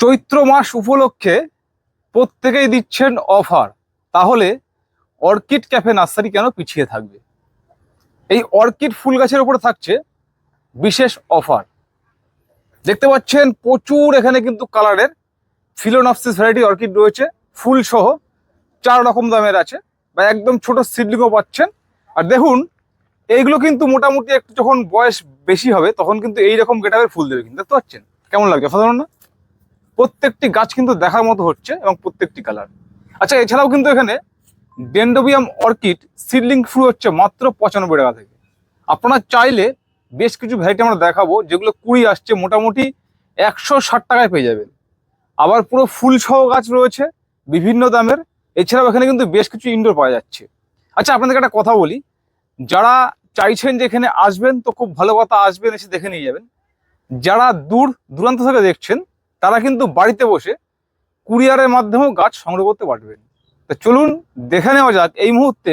চৈত্র মাস উপলক্ষে প্রত্যেকেই দিচ্ছেন অফার, তাহলে অর্কিড ক্যাফে নার্সারি কেন পিছিয়ে থাকবে? এই অর্কিড ফুল গাছের উপরে থাকছে বিশেষ অফার। দেখতে পাচ্ছেন প্রচুর এখানে কিন্তু কালারের ফিলোনপসিস ভ্যারাইটি অর্কিড রয়েছে, ফুল সহ 4 রকম দামের আছে, বা একদম ছোট সিডলিংও পাচ্ছেন। আর দেখুন এইগুলো কিন্তু মোটামুটি একটু যখন বয়স বেশি হবে তখন কিন্তু এইরকম গেটারের ফুল দেবে, কিন্তু দেখতে পাচ্ছেন কেমন লাগে অসাধারণ না? প্রত্যেকটি গাছ কিন্তু দেখার মতো হচ্ছে এবং প্রত্যেকটি কালার। আচ্ছা, এছাড়াও কিন্তু এখানে ডেন্ড্রোবিয়াম অর্কিড সিডলিং শুরু হচ্ছে মাত্র 95 টাকা থেকে। আপনারা চাইলে বেশ কিছু ভ্যারাইটি আমরা দেখাবো যেগুলো কুড়ি আসছে মোটামুটি 160 টাকায় পেয়ে যাবেন। আবার পুরো ফুল সহ গাছ রয়েছে বিভিন্ন দামের। এছাড়াও এখানে কিন্তু বেশ কিছু ইনডোর পাওয়া যাচ্ছে। আচ্ছা, আপনাদেরকে একটা কথা বলি, যারা চাইছেন যে এখানে আসবেন তো খুব ভালো কথা, আসবেন, এসে দেখে নিয়ে যাবেন। যারা দূর দূরান্ত থেকে দেখছেন তারা কিন্তু বাড়িতে বসে কুরিয়ারের মাধ্যমেও গাছ সংগ্রহ করতে পারবেন। তো চলুন দেখে নেওয়া যাক এই মুহূর্তে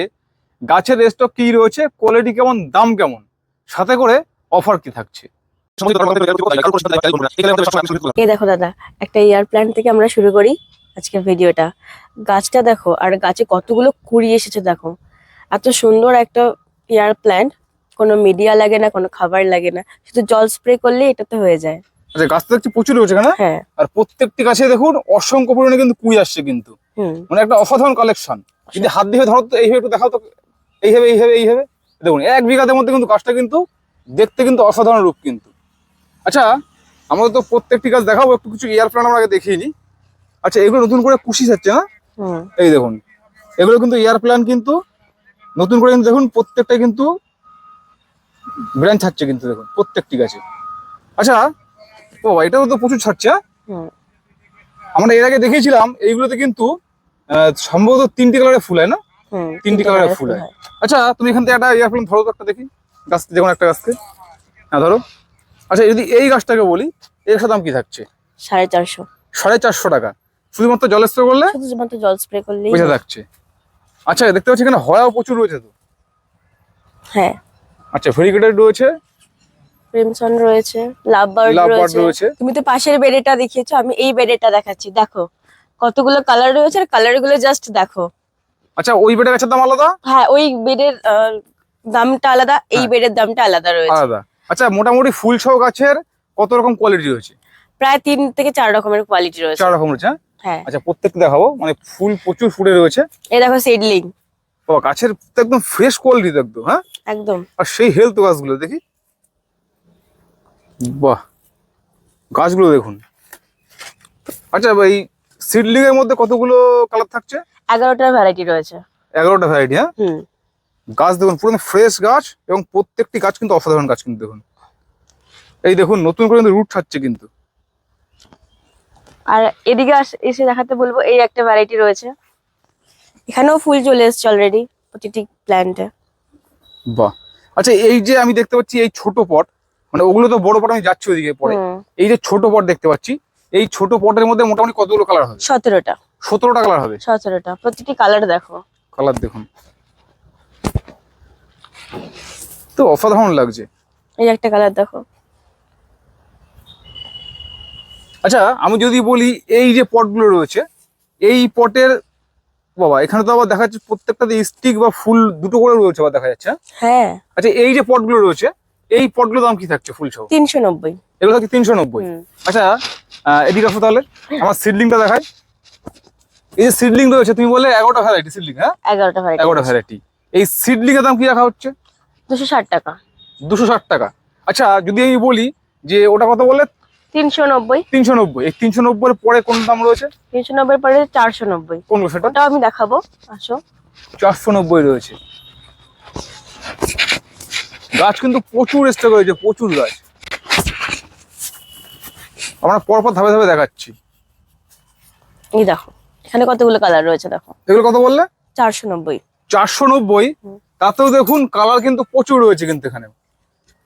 গাছের স্টক কি রয়েছে, কোয়ালিটি কেমন, দাম কেমন, সাথে করে অফার কি থাকছে। এই দেখো দাদা, একটা এয়ার প্ল্যান্ট থেকে আমরা শুরু করি আজকের ভিডিওটা। গাছটা দেখো, আর গাছে কতগুলো কুড়ি এসেছে দেখো। এত সুন্দর একটা এয়ার প্ল্যান্ট, কোনো মিডিয়া লাগে না, কোনো খাবার লাগে না, শুধু জল স্প্রে করলে এটাতে হয়ে যায়। আচ্ছা, গাছ তো দেখছি প্রচুর রয়েছে এখানে। হ্যাঁ, আর প্রত্যেকটি গাছে দেখুন অসংখ্য পরিমাণে কিন্তু কুড়ি আসছে কিন্তু, মানে একটা অসাধারণ কালেকশন। যদি হাত দিয়ে ধরো তো এইভাবে একটু দেখাও তো, এইভাবে এইভাবে এইভাবে দেখুন 1 বিঘাতে মধ্যে কিন্তু গাছটা কিন্তু দেখতে কিন্তু অসাধারণ রূপ কিন্তু। আচ্ছা, আমরা তো প্রত্যেকটি গাছ দেখাবো, একটু কিছু এয়ার প্ল্যান্ট আমরা আগে দেখিয়ে নিই। আচ্ছা, এগুলো নতুন করে কুশি হচ্ছে না? এই দেখুন এগুলো কিন্তু এয়ার প্ল্যান্ট, কিন্তু নতুন করে কিন্তু দেখুন প্রত্যেকটা কিন্তু ব্রাঞ্চ ছাড়ছে কিন্তু দেখুন প্রত্যেকটি গাছে। আচ্ছা, ও এটাও তো প্রচুর ছাড়ছে। আমরা এর আগে দেখিয়েছিলাম এইগুলোতে কিন্তু সম্ভবত 3টি কালারের ফুল হয় না? 3টি কালারের ফুল হয়। আচ্ছা, তুমি এখান থেকে একটা এয়ার প্ল্যান্ট ধরো তো, একটা দেখি গাছ, যেমন একটা গাছকে। হ্যাঁ ধরো। আচ্ছা, যদি এই গাছটাকে বলি, এর দাম কি থাকছে? 450। 450 টাকা শুধুমাত্র জল স্প্রে করলে? শুধুমাত্র জল স্প্রে করলেই পয়সা থাকছে। আচ্ছা, দেখতে পাচ্ছি এখানে হয়াও প্রচুর রয়েছে তো। হ্যাঁ, আচ্ছা, ভেরিগেটেড রয়েছে, ক্রিমসন রয়েছে, লাভ বার্ড রয়েছে। তুমি তো পাশের বেডেটা দেখিয়েছো, আমি এই বেডেটা দেখাচ্ছি। দেখো কতগুলো কালার রয়েছে, আর কালার গুলো জাস্ট দেখো। আচ্ছা, ওই বেডের গাছের দাম আলাদা? হ্যাঁ, ওই বেডের দামটা আলাদা, এই বেডের দামটা আলাদা রয়েছে। আলাদা। আচ্ছা, মোটামুটি ফুল সহ গাছের কত রকম কোয়ালিটি রয়েছে? প্রায় 3 থেকে 4 রকমের কোয়ালিটি রয়েছে। 4 রকম রয়েছে। হ্যাঁ। আচ্ছা, প্রত্যেকটা দেখাবো, মানে ফুল প্রচুর ফুটে রয়েছে। এই দেখো সিডলিং, ও গাছের তো একদম ফ্রেশ কোয়ালিটি একদম। হ্যাঁ, একদম। আর সেই হেলথ গাছগুলো দেখি, বাহ গাছগুলো দেখুন। আচ্ছা, এই সিডলিং এর মধ্যে কতগুলো কালার থাকছে? 11টা ভ্যারাইটি রয়েছে। 11টা ভ্যারাইটি। হ্যাঁ, গাছ দেখুন পুরো ফ্রেশ গাছ, এবং প্রত্যেকটি গাছ কিন্তু অসাধারণ গাছ কিন্তু দেখুন। এই দেখুন নতুন করে রুট ছাড়ছে কিন্তু। আর এদিকে এসে দেখাতে বলবো, এই একটা ভ্যারাইটি রয়েছে, এখানেও ফুল চলে এসেছে অলরেডি প্রতিটি প্ল্যান্টে। বাহ। আচ্ছা, এই যে আমি দেখতে পাচ্ছি এই ছোট পট, মানে ওগুলো তো বড় পট, আমি যাচ্ছি ওইদিকে পরে। এই যে ছোট পট দেখতে পাচ্ছি, এই ছোট পটের মধ্যে মোটামুটি কতগুলো কালার হবে? 17টা। 17টা কালার হবে? 17টা, প্রতিটি কালার দেখো। কালার দেখুন তো অসাধারণ লাগছে। এই একটা কালার দেখো। আচ্ছা, আমি যদি বলি এই যে পটগুলো রয়েছে, এই পটের, বাবা এখানে তো আবার দেখা যাচ্ছে প্রত্যেকটাতে স্টিক বা ফুল দুটো করে রয়েছে আবার দেখা যাচ্ছে। হ্যাঁ। আচ্ছা, এই যে পটগুলো রয়েছে, এই পটগুলোর দাম কি থাকছে ফুল সহ? 390। এগুলো থাকছে 390। আচ্ছা, এদিকে আসো তাহলে, আমার সিডলিংটা দেখাই। এই যে সিডলিং রয়েছে, তুমি বলে 11টা ভ্যারাইটি সিডলিং। হ্যাঁ, 11টা ভ্যারাইটি। এই সিডলিং এর দাম কি রাখা হচ্ছে? 260 টাকা। 260 টাকা। আচ্ছা, যদি আমি বলি যে ওটা কত বলে? 390। 390। এই 390 এর পরে কোন দাম রয়েছে? 390 পরে 490। কোনগুলো সেটা? ওটাও আমি দেখাবো, আসো। 490 রয়েছে। গাছ কিন্তু প্রচুর স্টক রয়েছে, প্রচুর গাছ। আমরা পরপর ধাপে ধাপে দেখাচ্ছি। এই দেখো এখানে কতগুলো কালার রয়েছে দেখো। এগুলো কত বললে? 490। 490। তাতেও দেখুন কালার কিন্তু প্রচুর রয়েছে কিন্তু এখানে।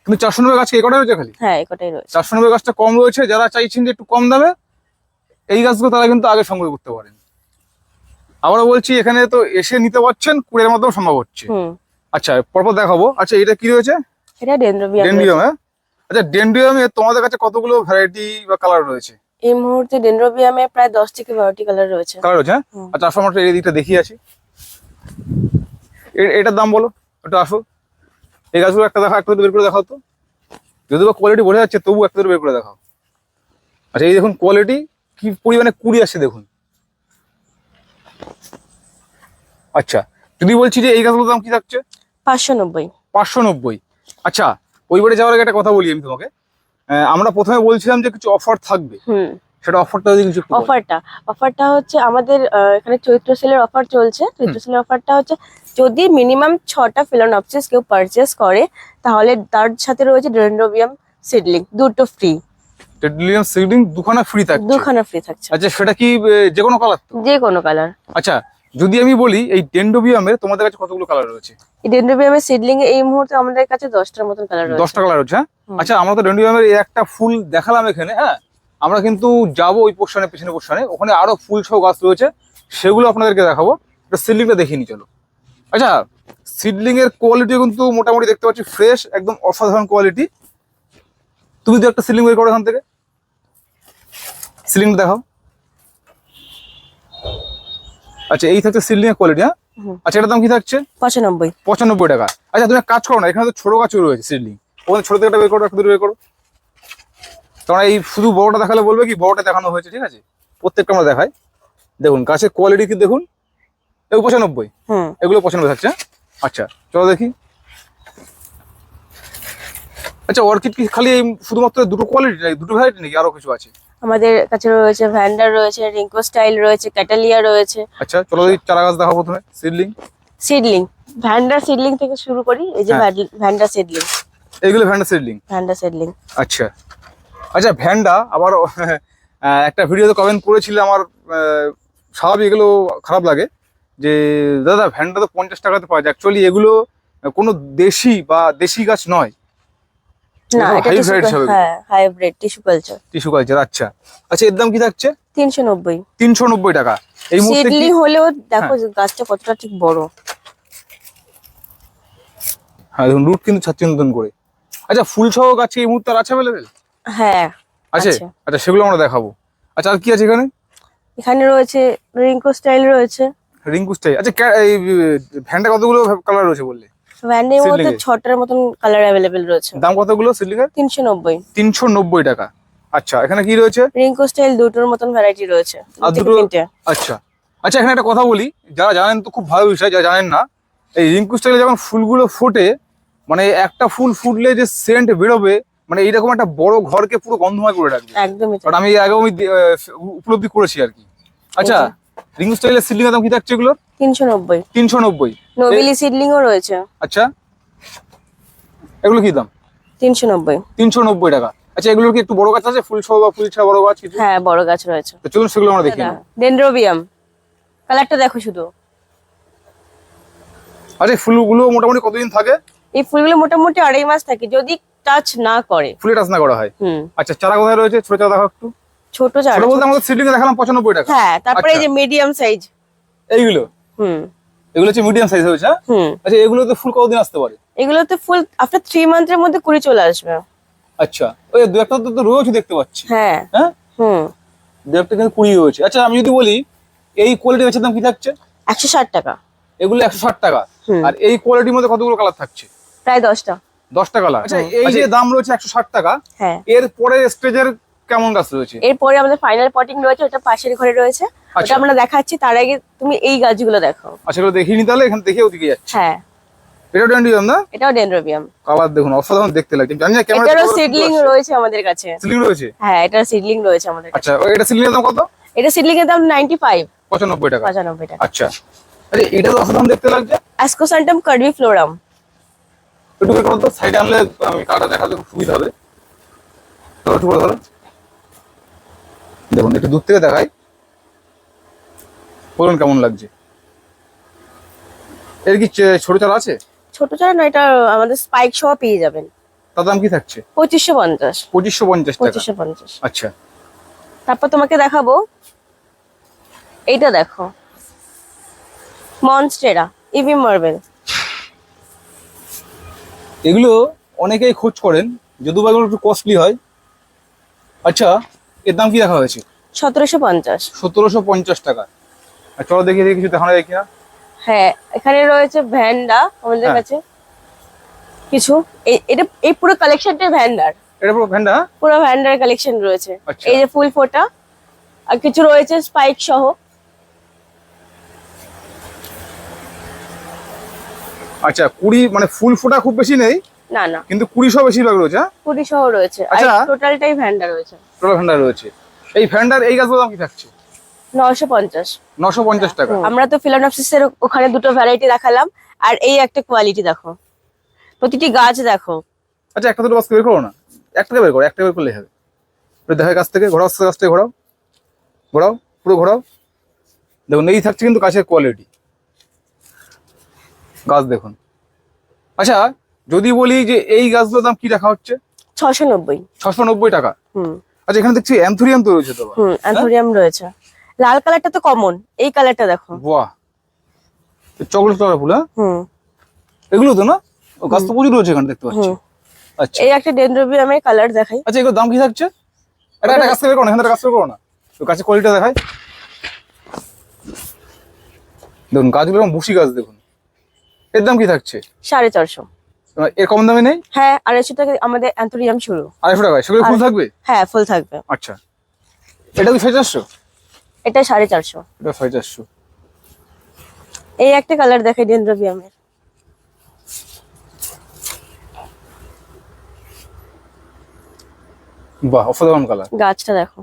কিন্তু 490 গাছ কি কটাই রয়েছে খালি? হ্যাঁ, এই রয়েছে। 490 গাছটা কম রয়েছে। যারা চাইছেন যে একটু কম দামে এই গাছগুলো, তারা কিন্তু আগে সংগ্রহ করতে পারেন। আবারও বলছি, এখানে তো এসে নিতে পারছেন, কুড়ির মাধ্যমে সম্ভব হচ্ছে। আচ্ছা, পরপর দেখাবো। আচ্ছা, এটা কি রয়েছে? এটা ডেনড্রোবিয়াম। ডেন্ড্রিয়াম। হ্যাঁ, আচ্ছা, ডেন্ড্রিয়ামে তোমাদের কাছে কতগুলো ভ্যারাইটি বা কালার রয়েছে? এই মুহূর্তে ডেনড্রোবিয়ামে প্রায় 10 থেকে 12টি কালার রয়েছে। কালার হচ্ছে, হ্যাঁ? হুম। আচ্ছা আসো, আমরা এই দিকটা দেখিয়ে আছি। এটার দাম বলো, একটু আসো। এই গাছগুলো একটা দেখা, একটা বের করে দেখাও তো। যদিও কোয়ালিটি বোঝা যাচ্ছে, তবু একটা বের করে দেখাও। আচ্ছা এই দেখুন কোয়ালিটি কি পরিমাণে কুড়ি আসছে দেখুন। আচ্ছা যদি বলছি যে এই গাছগুলোর দাম কি থাকছে? 590। 590। আচ্ছা ওইবারে যাওয়ার আগে একটা কথা বলি আমি তোমাকে। আমরা প্রথমে বলছিলাম যে কিছু অফার থাকবে, হুম। সেটা অফারটা যদি কিছু একটু বলো। অফারটা হচ্ছে আমাদের এখানে চৈত্র সেলের অফার চলছে। চৈত্র সেলের অফারটা হচ্ছে যদি মিনিমাম 6টা ফিলোনপসিস কেউ পারচেস করে তাহলে তার সাথে রয়েছে ডেনড্রোবিয়াম সিডলিং দুটো ফ্রি। টেডলিয়াম সিডিং দুখানা ফ্রি থাকছে। দুখানা ফ্রি থাকছে, আচ্ছা সেটা কি যে কোনো কালার তো? যে কোনো কালার। আচ্ছা যদি আমি বলি এই ডেন্ডোবিয়ামের তোমাদের কাছে কতগুলো কালার রয়েছে? এই ডেনড্রোবিয়ামের সিডলিং এই মুহূর্তে আমাদের কাছে 10টার মতন কালার রয়েছে। 10টা কালার হচ্ছে, হ্যাঁ? হুম। আচ্ছা আমরা তো ডেন্ডোবিয়ামের এই একটা ফুল দেখালাম এখানে, হ্যাঁ? আমরা কিন্তু যাবো ওই পোর্শনে, পিছনে পোর্শনে, ওখানে আরো ফুল সহ গাছ রয়েছে, সেগুলো আপনাদেরকে দেখাবো। সিডলিংটা দেখিয়ে নি চলো। আচ্ছা সিডলিং এর কোয়ালিটি কিন্তু মোটামুটি দেখতে পাচ্ছি ফ্রেশ, একদম অসাধারণ কোয়ালিটি। তুমি তো একটা সিলিং বের করো এখান থেকে, সিলিংটা দেখাও। আচ্ছা এই থাকছে সিলিং এর কোয়ালিটি, হ্যাঁ? হুম। আচ্ছা এটার দাম কি থাকছে? 95। 95 টাকা। আচ্ছা তুমি এক কাজ করো না, এখানে তো ছোট গাছও রয়েছে সিডলিং, ওখানে ছোট থেকে একটা বের করো, একটা দূরে বের করো। তোমরা এই শুধু বড়টা দেখালে বলবে কি বড়টা দেখানো হয়েছে, ঠিক আছে? প্রত্যেকটা আমরা দেখাই। দেখুন গাছের কোয়ালিটি কি দেখুন, এগুলো 95, হুম। এগুলো 95 থাকছে, হ্যাঁ? আচ্ছা চলো দেখি। আচ্ছা অর্কিড কি খালি এই শুধুমাত্র দুটো কোয়ালিটি নাকি, দুটো ভ্যারাইটি নাকি আরো কিছু আছে? আমাদের কাছে রয়েছে ভ্যান্ডার রয়েছে, রিঙ্কো স্টাইল রয়েছে, ক্যাটালিয়া রয়েছে। আচ্ছা চলো দেখি চারা গাছ দেখাবো প্রথমে সিডলিং। সিডলিং ভ্যান্ডার সিডলিং থেকে শুরু করি। এই যে হ্যাঁ। ভ্যান্ডার সিডলিং, এইগুলো ভ্যান্ডা সিডলিং। Van der seedling. আচ্ছা আচ্ছা ভ্যান্ডা আবার একটা ভিডিওতে কমেন্ট করেছিল আমার, স্বাভাবিক এগুলো খারাপ লাগে যে দাদা ভ্যান্ডা তো 50 টাকাতে পাওয়া যায়, অ্যাকচুয়ালি এগুলো কোনো দেশি বা দেশি গাছ নয়, না এগুলো এটা hybrid টিস্যু, হবে। হ্যাঁ hybrid tissue culture. Tissue culture. আচ্ছা আচ্ছা এর দাম কি থাকছে? 390। 390 টাকা। এই মুহূর্তে কি সিডলিং হলেও দেখো যে গাছটা কতটা ঠিক বড়। হ্যাঁ দেখুন রুট কিন্তু ছাড়ছে নতুন করে। আচ্ছা ফুল সহ গাছ কি এই মুহূর্তে আর আছে অ্যাভেলেবেল? হ্যাঁ আছে। আছে। আচ্ছা সেগুলো আমরা দেখাবো। আচ্ছা আর কি আছে এখানে? এখানে রয়েছে রিঙ্কো স্টাইল রয়েছে। রিঙ্কু স্টাইল। আচ্ছা এই ভ্যান্ডা কতগুলো কালার রয়েছে বললে? ভ্যান্ডের মধ্যে Seedling এ? 6টার মতন কালার অ্যাভেলেবেল রয়েছে। দাম কতগুলো সিডলিং এর? 390। 390 টাকা। আচ্ছা এখানে কি রয়েছে? রিঙ্কো স্টাইল দুটোর মতন ভ্যারাইটি রয়েছে, আর দুটো দুটো? তিনটে। আচ্ছা আচ্ছা এখানে একটা কথা বলি, যারা জানেন তো খুব ভালো বিষয়, যারা জানেন না, এই রিঙ্কু স্টাইলে যখন ফুলগুলো ফোটে, মানে একটা ফুল ফুটলে যে সেন্ট বেরোবে, মানে এইরকম একটা বড় ঘরকে পুরো গন্ধময় করে রাখবে। একদমই তাই। কারণ আমি আগেও উপলব্ধি করেছি আর কি। আচ্ছা রিঙ্কু স্টাইলের সিডলিং এর দাম কি থাকছে এগুলো? 390। 390। নোবেলি সিডলিংও রয়েছে। আচ্ছা এগুলো কি দাম? 390। 390 টাকা। আচ্ছা এগুলোর কি একটু বড় গাছ আছে, ফুল সহ বা ফুল ছাড়া বড় গাছ কিছু? হ্যাঁ বড় গাছ রয়েছে। তো চলুন সেগুলো আমরা দেখি। ডেনড্রোবিয়াম কালারটা দেখো শুধু। আচ্ছা ফুলগুলো মোটামুটি কতদিন থাকে? এই ফুলগুলো মোটামুটি 2.5 মাস থাকে যদি টাচ না করে। ফুলে টাচ না করা হয়। হুম। আচ্ছা চারা কোথায় রয়েছে, ছোট চারা দেখাও একটু। ছোট চারা। ছোট বলতে আমাদের সিডলিং এ দেখালাম 95 টাকা। হ্যাঁ তারপরে এই আচ্ছা। যে মিডিয়াম সাইজ। এইগুলো হুম এগুলো হচ্ছে মিডিয়াম সাইজ হয়েছে, হ্যাঁ? হুম। আচ্ছা এগুলোতে ফুল কতদিন আসতে পারে? এগুলোতে ফুল আফটার 3 মান্থের মধ্যে কুড়ি চলে আসবে। আচ্ছা ওই দু একটা তো রয়েছে দেখতে পাচ্ছি, হ্যাঁ। হ্যাঁ হুম। দু একটা কিন্তু 20 রয়েছে। আচ্ছা আমি যদি বলি এই কোয়ালিটি গাছের দাম কি থাকছে? 160 টাকা। এগুলো 160 টাকা। হুম। আর এই কোয়ালিটির মধ্যে কতগুলো কালার থাকছে? প্রায় 10টা। 10টা কালার। আচ্ছা এই যে দাম রয়েছে 160 টাকা, হ্যাঁ। এর পরে স্টেজের কেমন গাছ রয়েছে? এরপরে আমাদের ফাইনাল পটিং রয়েছে, ওটা পাশের ঘরে রয়েছে। ওটা আচ্ছা। আমরা দেখাচ্ছি, তার আগে তুমি এই গাছগুলো দেখো। আচ্ছা এগুলো দেখিনি, তাহলে এখান থেকে ওদিকে যাচ্ছে। হ্যাঁ এটা ডেন্ডিয়াম না? এটাও ডেনড্রোবিয়াম। কালার দেখুন অসাধারণ দেখতে লাগছে, জানি না ক্যামেরা এটারও সিডলিং রয়েছে আমাদের কাছে। সিলিং রয়েছে। হ্যাঁ এটার সিডলিং রয়েছে আমাদের কাছে। আচ্ছা এটা সিলিং এর দাম কত? এটা সিডলিং এর দাম 95। 95 টাকা। 95 টাকা। আচ্ছা আরে এটা তো অসাধারণ দেখতে লাগছে। অ্যাসকোসান্টাম কার্ডিফ্লোরাম। একটু বের করো তো, সাইডে আনলে আমি কাটা দেখাতে খুব সুবিধা হবে। ধরো একটু করে ধরো, দেখুন একটু দূর থেকে দেখাই, বলুন কেমন লাগছে। এর কি ছোট চারা আছে? ছোট চারা না, এটা আমাদের স্পাইক সহ পেয়ে যাবেন। তার দাম কি থাকছে? 2550। 2550 টাকা। 2550। আচ্ছা তারপর তোমাকে দেখাবো এইটা, দেখো মনস্টেরা ইভি মার্বেল। এগুলো অনেকেই খোঁজ করেন, যদিও বা এগুলো একটু কস্টলি হয়। আচ্ছা এর দাম কি রাখা হয়েছে? 1750। 1750 টাকা। আর চলো দেখি কিছু দেখানো যায় কিনা। হ্যাঁ, এখানে রয়েছে ভ্যান্ডা আমাদের হ্যাঁ। কাছে কিছু। এই পুরো কালেকশনটাই ভ্যান্ডার, এটা পুরো ভ্যান্ডা? পুরো ভ্যান্ডার কালেকশন রয়েছে। আচ্ছা। এই যে ফুল ফোটা, আর কিছু রয়েছে স্পাইক সহ। আচ্ছা, 20 মানে ফুল ফোটা খুব বেশি নেই, না না, কিন্তু 20 বেশিরভাগ রয়েছে। হ্যাঁ, 20 সহ রয়েছে। আর আচ্ছা। টোটালটাই ভ্যান্ডা রয়েছে। টোটাল ভ্যান্ডা রয়েছে। এই ভ্যান্ডার এই গাছগুলোর দাম কি থাকছে? 950। 950 টাকা। আমরা তো ফিলোনপসিসের ওখানে দুটো ভ্যারাইটি দেখালাম, আর এই একটা কোয়ালিটি দেখো, প্রতিটি গাছ দেখো। আচ্ছা, একটা দুটো গাছ বের করো না, একটা বের করো, একটা বের করলে হবে। দেখা গাছ থেকে ঘোরাও, গাছ থেকে ঘোরাও, ঘোরাও, পুরো ঘোরাও। দেখুন, এই থাকছে কিন্তু গাছের কোয়ালিটি। গাছ দেখুন। আচ্ছা, যদি বলি যে এই গাছগুলোর দাম কি রাখা হচ্ছে? 690। 690 টাকা। হুম আচ্ছা, এখানে দেখছি অ্যান্থুরিয়াম তো রয়েছে তো। অ্যান্থোরিয়াম রয়েছে। লাল কালারটা তো কমন, এই কালারটা দেখো। বাহ, চকলেট কালার ফুল। হ্যাঁ, হুম এগুলো তো না? ও, গাছ তো প্রচুর রয়েছে এখানে দেখতে পাচ্ছি। হুম। আচ্ছা এই একটা ডেনড্রোবিয়ামের কালার দেখাই। আচ্ছা, এগুলোর দাম কি থাকছে? একটা গাছ থেকে বের করো না, এখানে গাছ থেকে বের করো না, তো গাছের কোয়ালিটি দেখায়। দেখুন গাছগুলো এরকম বুশি গাছ দেখুন। এর দাম কি থাকছে? 450। এর কম দামে নেই? হ্যাঁ, 250 টাকা আমাদের অ্যান্থোরিয়াম শুরু। 250 টাকায় সেগুলো ফুল থাকবে? হ্যাঁ, ফুল থাকবে। আচ্ছা, এটা কি 450? এটা 450। এটা 450। এই একটা কালার দেখাই ডেনড্রোবিয়ামের। বাহ, অসাধারণ কালার। গাছটা দেখো,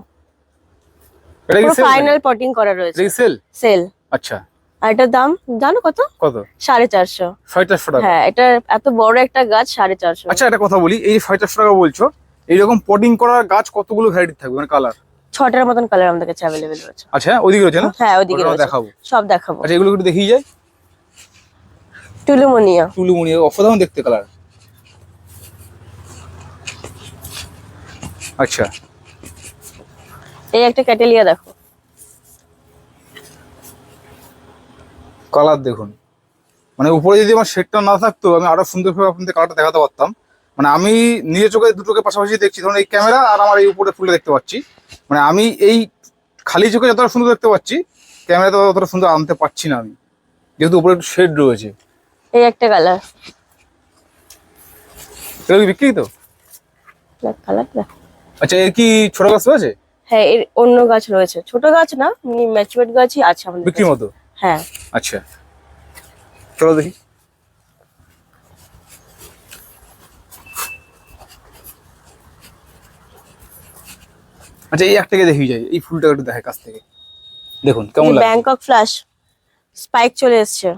এটা কি পুরো সেল? ফাইনাল পটিং করা রয়েছে। এটা কি সেল? সেল। আচ্ছা, আর এটার দাম জানো কত? কত? 450। 450 টাকা। হ্যাঁ, এটা এত বড় একটা গাছ 450। আচ্ছা, একটা কথা বলি, এই যে 450 টাকা বলছো, এইরকম পটিং করার গাছ কতগুলো ভ্যারাইটি থাকবে, মানে কালার? 6টার মতন কালার আমাদের কাছে অ্যাভেলেবেল রয়েছে। আচ্ছা, ওইদিকে রয়েছে না? হ্যাঁ, ওইদিকে ওটা রয়েছে। দেখাবো। সব দেখাবো। আচ্ছা, এগুলো একটু দেখিয়ে যায়। টুলুমোনিয়া। টুলুমুনি, অসাধারণ দেখতে কালার। আচ্ছা, এই একটা ক্যাটেলিয়া দেখো। কালার দেখুন, মানে উপরে যদি আমার শেডটা না থাকতো আমি আরো সুন্দরভাবে আপনাদের কালারটা দেখাতে পারতাম। মানে আমি নিজের চোখে দুটোকে পাশাপাশি দেখছি, ধরুন এই ক্যামেরা আর আমার এই উপরে ফুলটা দেখতে পাচ্ছি। মানে আমি এই খালি চোখে যতটা সুন্দর দেখতে পাচ্ছি, ক্যামেরাতে ততটা সুন্দর আনতে পারছি না আমি, যেহেতু উপরে একটু শেড রয়েছে। এই একটা কালার। এগুলো কি বিক্রি তো? কালার দেখো। আচ্ছা, এর কি ছোট গাছ রয়েছে? হ্যাঁ, এর অন্য গাছ রয়েছে, ছোট গাছ না, ম্যাচুয়ার্ড গাছই আছে আমাদের বিক্রির কাছে। মতো? হ্যাঁ। আচ্ছা, চলো দেখি। আচ্ছা, এই একটাকে দেখি যায়, এই ফুলটা একটু দেখে কাছ থেকে দেখুন কেমন লাগে। ব্যাংকক ফ্ল্যাশ স্পাইক চলে এসছে।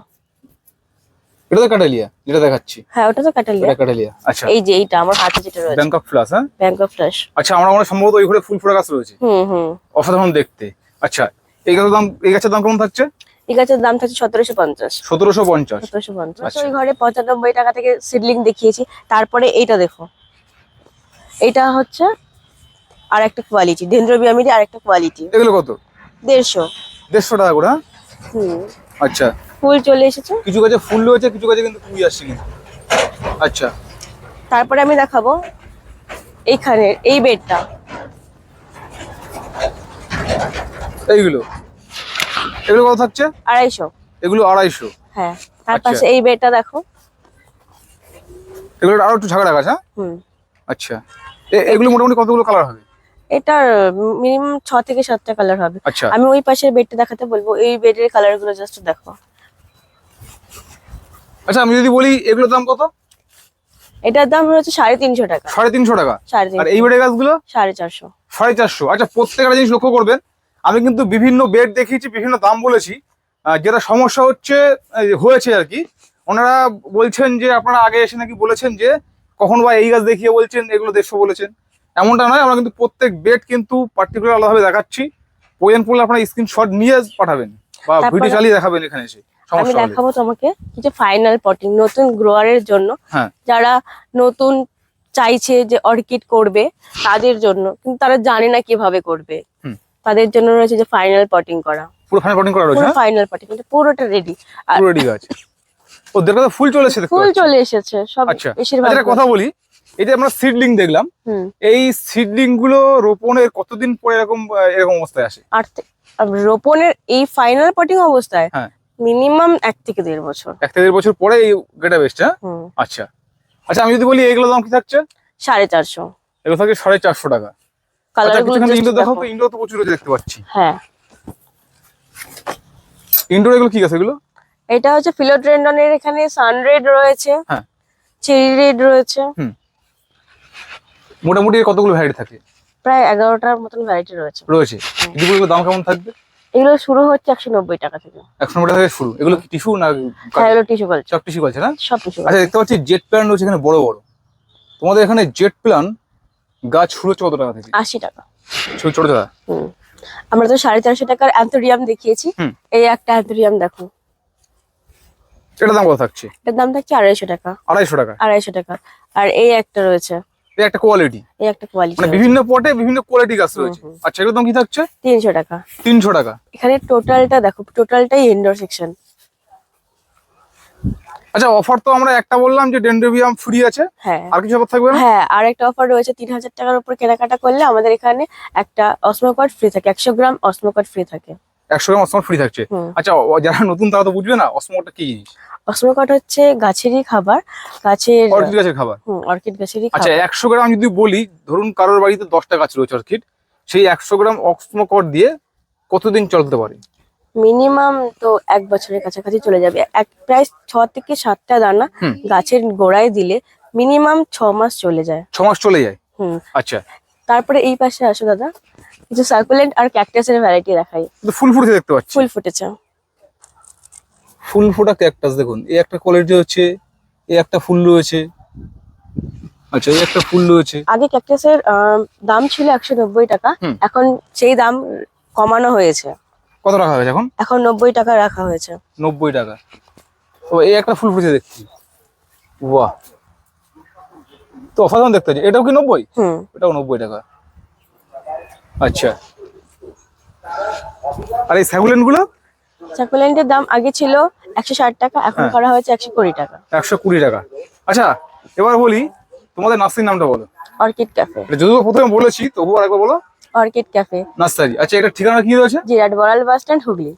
এটা তো কাটালিয়া যেটা দেখাচ্ছি? হ্যাঁ, ওটা তো কাটালিয়া। এটা কাটালিয়া। আচ্ছা, এই যে এইটা আমার হাতে যেটা রয়েছে ব্যাংকক ফ্লাস। হ্যাঁ, ব্যাংকক ফ্ল্যাশ। আচ্ছা, আমরা মনে হয় সম্ভবত ওই ঘরে ফুল ফোড়া গাছ রয়েছে, হুম। অসাধারণ দেখতে। আচ্ছা, এই গাছের দাম, এই গাছের দাম কেমন থাকছে? এই গাছের দাম থাকছে 1750। 1750। 1750। আচ্ছা। ওই ঘরে 95 টাকা থেকে সিডলিং দেখিয়েছি। তারপরে এইটা দেখো, এটা হচ্ছে আর একটা কোয়ালিটি, ডেনড্রোবিয়ামেরই আর একটা কোয়ালিটি। এগুলো কত? 150। 150 টাকা করে? হ্যাঁ, হুম। আচ্ছা। ফুল চলে এসেছে। কিছু গাছে ফুল রয়েছে, কিছু গাছে কিন্তু কুড়ি আসছে কিন্তু। আচ্ছা, তারপরে আমি দেখাবো এইখানে এই বেডটা। এইগুলো এগুলো কত থাকছে? 250। এগুলো 250। হ্যাঁ, তার আচ্ছা। পাশে এই বেডটা দেখো। এগুলো আরো একটু ঝাঁকড়া গাছ। হ্যাঁ, হুম। আচ্ছা। এগুলো মোটামুটি কতগুলো কালার হবে? এটার মিনিমাম 6 থেকে 7টা কালার হবে। আচ্ছা, আমি ওই পাশের বেডটা দেখাতে বলবো, এই বেডের কালার গুলো জাস্ট দেখো। আচ্ছা, আমি যদি বলি এগুলোর দাম কত? এটার দাম হচ্ছে 350 টাকা। 350 টাকা। আর 350। এই বেডের গাছগুলো? 450। 450। আচ্ছা, প্রত্যেকটা জিনিস লক্ষ্য করবেন, আমি কিন্তু বিভিন্ন বেড দেখিয়েছি, বিভিন্ন দাম বলেছি। যেটা সমস্যা হয়েছে আর কি, ওনারা বলছেন যে আপনারা আগে এসে নাকি বলেছেন যে কখন বা এই গাছ দেখিয়ে বলছেন এগুলো 150 বলেছেন। এমনটা নয়, আমরা কিন্তু প্রত্যেক বেড কিন্তু পার্টিকুলার আলাদাভাবে দেখাচ্ছি। প্রয়োজন পড়লে আপনারা স্ক্রিনশট নিয়ে পাঠাবেন বা তারপরে ভিডিও চালিয়ে দেখাবেন এখানে এসে, আমি সমস্যা হলে। দেখাবো তোমাকে কিছু ফাইনাল পটিং নতুন গ্রোয়ারের জন্য। হ্যাঁ, যারা নতুন চাইছে যে অর্কিড করবে তাদের জন্য, কিন্তু তারা জানে না কিভাবে করবে, হুম। তাদের জন্য রয়েছে যে ফাইনাল পটিং করা। পুরো ফাইনাল পটিং করা রয়েছে? পুরো হ্যাঁ? ফাইনাল পটিং, এটা পুরোটা রেডি। পুরো রেডি গাছ। ওদের কাছে ফুল চলেছে দেখতে ফুল পাচ্ছি। চলে এসেছে সব, আচ্ছা, বেশিরভাগ। আচ্ছা, একটা কথা বলি, এই যে আমরা সিডলিং দেখলাম, হুম। এই সিডলিং গুলো রোপণের কতদিন পরে এরকম এরকম অবস্থায় আসে? আর রোপণের এই ফাইনাল পটিং অবস্থায় হ্যাঁ। মিনিমাম 1 থেকে 1.5 বছর। 1 থেকে 1.5 বছর পরে এই গেটা বেস্ট। হুম। আচ্ছা আচ্ছা, আমি যদি বলি এগুলো দাম কি থাকছে? 450। এগুলো থাকে 450 টাকা। কালার আচ্ছা, গুলো কিছুখানি just ইন্ডোর দেখাও দেখো। তো, ইন্ডোর তো প্রচুর রয়েছে দেখতে পাচ্ছি। হ্যাঁ, ইন্ডোর এগুলো কি আছে এগুলো? এটা হচ্ছে ফিলোড্রেন্ডনের, এখানে সানরেড রয়েছে, হ্যাঁ। চেরি রেড রয়েছে। মোটামুটি এর কতগুলো ভ্যারাইটি থাকে? প্রায় 11টার মতন ভ্যারাইটি রয়েছে। এগুলোর দাম কেমন থাকবে? এগুলো শুরু হচ্ছে 190 টাকা থেকে। 190 টাকা থেকে শুরু। এগুলো কি টিস্যু না? হ্যাঁ, এগুলো টিস্যু কালচার। সব টিস্যু কালচার না? সব টিস্যু। আচ্ছা, দেখতে পাচ্ছি জেট প্ল্যান্ট রয়েছে এখানে বড় বড়। তোমাদের এখানে জেট প্ল্যান্ট গাছ শুরু হচ্ছে কত টাকা থেকে? 80 টাকা। ছোট ছোট টাকা। হুম। আমরা তো 450 টাকার অ্যান্থোরিয়াম দেখিয়েছি। হুম। এই একটা অ্যান্থোরিয়াম দেখো, এটার দাম কত থাকছে? এটার দাম থাকছে 250 টাকা। 250 টাকা। 250 টাকা। আর এই একটা রয়েছে, এই একটা কোয়ালিটি, এই একটা কোয়ালিটি, মানে বিভিন্ন পটে বিভিন্ন কোয়ালিটি গাছ রয়েছে। হুম। আচ্ছা, এগুলোর দাম কি থাকছে? 300 টাকা। 300 টাকা। এখানে টোটালটা দেখো, টোটালটাই ইনডোর সেকশন। আচ্ছা, অফার তো আমরা একটা বললাম যে ডেন্ড্রোবিয়াম ফ্রি আছে, হ্যাঁ। আর কিছু অফার থাকবে না? হ্যাঁ, আর একটা অফার রয়েছে, 3000 টাকার উপর কেনাকাটা করলে আমাদের এখানে একটা অসমোকট ফ্রি থাকে, 100 গ্রাম অসমোকট ফ্রি থাকে। 100 গ্রাম অসমোট ফ্রি থাকছে। হুম। আচ্ছা, যারা নতুন তারা তো বুঝবে না অসমোটটা কি জিনিস। অসমোকট হচ্ছে গাছেরই খাবার, গাছের অর্কিড গাছের খাবার। অর্কিড গাছেরই আচ্ছা, খাবার। 100 গ্রাম যদি বলি, ধরুন কারোর বাড়িতে 10টা গাছ রয়েছে অর্কিড, সেই 100 গ্রাম অসমোকট দিয়ে কতদিন চলতে পারে? মিনিমাম তো 1 বছরের কাছাকাছি চলে যাবে। প্রায় 6 থেকে 7টা দানা হুম। গাছের গোড়ায় দিলে মিনিমাম 6 মাস চলে যায়। 6 মাস চলে যায়। হুম। আচ্ছা, তারপরে এই পাশে আসো দাদা, কিছু সার্কুলেন্ট আর ক্যাকটাসের ভ্যারাইটি দেখাই। কিন্তু ফুল ফুটে দেখতে পাচ্ছি। ফুল ফুটেছে। ফুল ফোটা ক্যাকটাস দেখুন, এই একটা কোয়ালিটি হচ্ছে, এই একটা ফুল রয়েছে। আচ্ছা, এই একটা ফুল রয়েছে। আগে ক্যাকটাসের দাম ছিল 190 টাকা, হুম। এখন সেই দাম কমানো হয়েছে, কত টাকা হয়েছে এখন? এখন 90 টাকা রাখা হয়েছে। 90 টাকা। তো এই একটা ফুল ফুটেছে দেখছি, বাহ, তো অসাধারণ দেখতে হচ্ছে। এটাও কি 90? হুম। এটাও 90 টাকা। আচ্ছা, আর এই স্যাগুলেন্ট গুলো? সার্কুলেন্টের দাম আগে ছিল 160 টাকা, এখন হ্যাঁ। করা হয়েছে 120 টাকা। 120 টাকা। আচ্ছা, এবার বলি তোমাদের নার্সারির নামটা বলো। Orchid cafe. এটা যদিও প্রথমে বলেছি, তবুও আরেকবার বলো। Orchid cafe, nursery. আচ্ছা, এটা ঠিকানা কি রয়েছে? Jirat Boral bus stand, Hooghly.